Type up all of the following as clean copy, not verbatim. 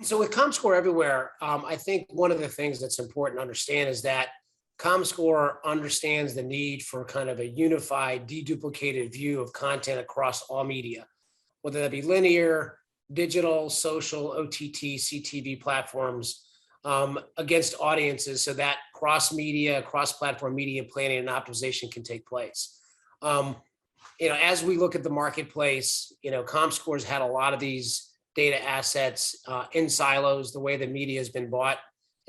So with Comscore Everywhere, I think one of the things that's important to understand is that Comscore understands the need for kind of a unified, deduplicated view of content across all media, whether that be linear, digital, social, OTT, CTV platforms, against audiences so that cross-media, cross-platform media planning and optimization can take place. Um, as we look at the marketplace, Comscore's had a lot of these data assets in silos, the way the media has been bought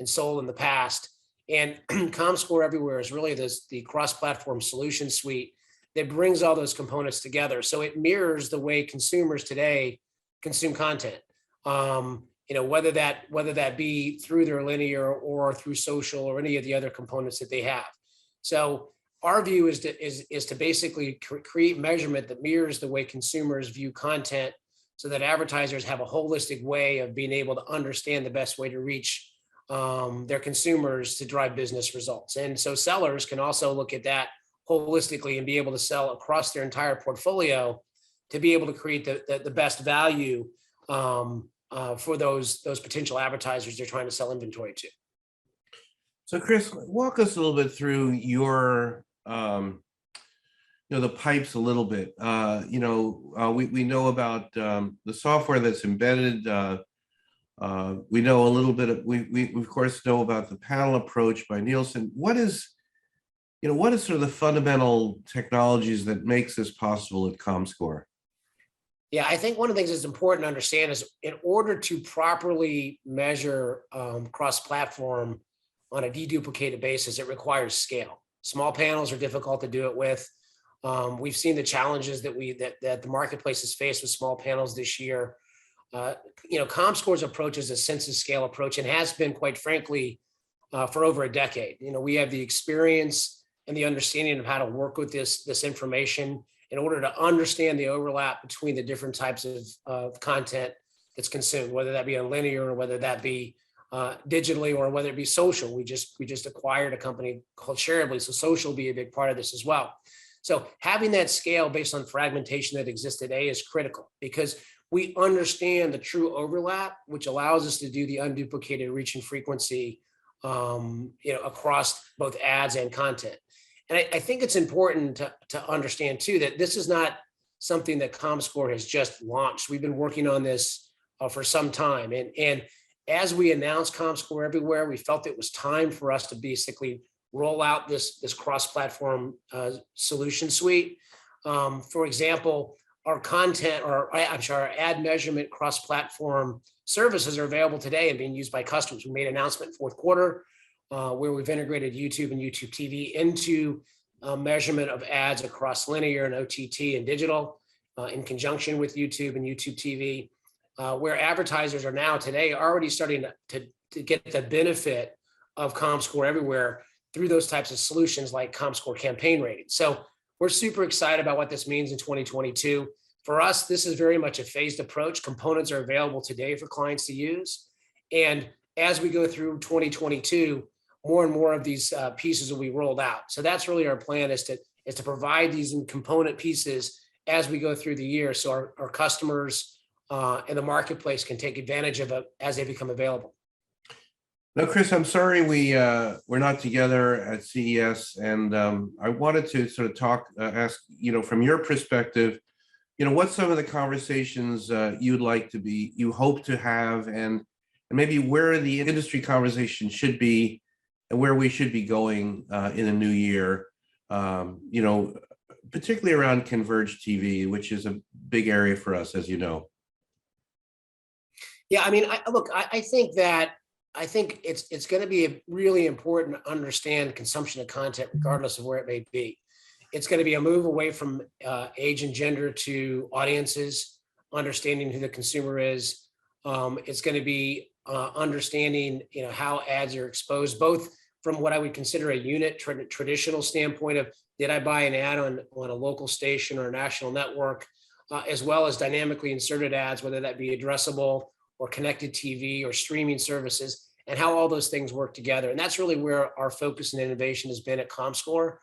and sold in the past. And Comscore Everywhere is really the cross-platform solution suite that brings all those components together. So it mirrors the way consumers today consume content. Whether that be through their linear or through social or any of the other components that they have. So our view is to basically create measurement that mirrors the way consumers view content, so that advertisers have a holistic way of being able to understand the best way to reach their consumers to drive business results. And so sellers can also look at that holistically and be able to sell across their entire portfolio to be able to create the best value for those potential advertisers they're trying to sell inventory to. So Chris, walk us a little bit through your the pipes a little bit. We know about the software that's embedded. We know a little bit of, we of course know about the panel approach by Nielsen. What is sort of the fundamental technologies that makes this possible at Comscore? Yeah, I think one of the things that's important to understand is in order to properly measure cross-platform on a deduplicated basis, it requires scale. Small panels are difficult to do it with. We've seen the challenges that the marketplace has faced with small panels this year. Comscore's approach is a census scale approach and has been, quite frankly, for over a decade. We have the experience and the understanding of how to work with this information in order to understand the overlap between the different types of content that's consumed, whether that be on linear or whether that be digitally or whether it be social. We just acquired a company called Shareably, so social will be a big part of this as well. So having that scale based on fragmentation that exists today is critical because we understand the true overlap, which allows us to do the unduplicated reach and frequency, across both ads and content. And I think it's important to understand too that this is not something that Comscore has just launched. We've been working on this for some time, and as we announced Comscore Everywhere, we felt it was time for us to basically roll out this cross-platform solution suite. For example, our ad measurement cross-platform services are available today and being used by customers. We made an announcement fourth quarter where we've integrated YouTube and YouTube TV into measurement of ads across linear and OTT and digital in conjunction with YouTube and YouTube TV, where advertisers are now today already starting to get the benefit of Comscore Everywhere through those types of solutions like Comscore Campaign Rating. So we're super excited about what this means in 2022. For us, this is very much a phased approach. Components are available today for clients to use. And as we go through 2022, more and more of these pieces will be rolled out. So that's really our plan is to provide these component pieces as we go through the year so our customers and the marketplace can take advantage of it as they become available. Now, Chris, I'm sorry we're not together at CES, and I wanted to sort of ask, from your perspective, what some of the conversations you hope to have, and maybe where the industry conversation should be, and where we should be going in the new year, particularly around converged TV, which is a big area for us, as you know. Yeah, I mean, I think it's going to be really important to understand consumption of content, regardless of where it may be. It's going to be a move away from age and gender to audiences, understanding who the consumer is. It's going to be understanding, how ads are exposed, both from what I would consider a unit traditional standpoint of did I buy an ad on a local station or a national network, as well as dynamically inserted ads, whether that be addressable or connected TV or streaming services, and how all those things work together. And that's really where our focus and innovation has been at Comscore.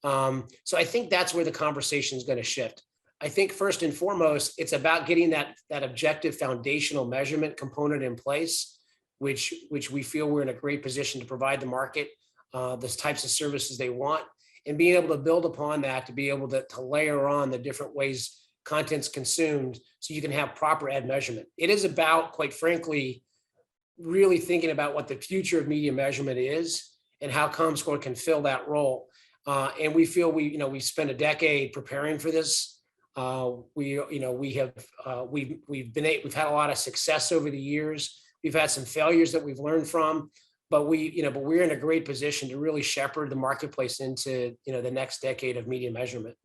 So I think that's where the conversation is going to shift. I think first and foremost, it's about getting that objective foundational measurement component in place, which we feel we're in a great position to provide the market the types of services they want, and being able to build upon that to be able to layer on the different ways content's consumed so you can have proper ad measurement. It is about, quite frankly, really thinking about what the future of media measurement is and how Comscore can fill that role. And we feel we spent a decade preparing for this. We've had a lot of success over the years. We've had some failures that we've learned from, but we're in a great position to really shepherd the marketplace into the next decade of media measurement.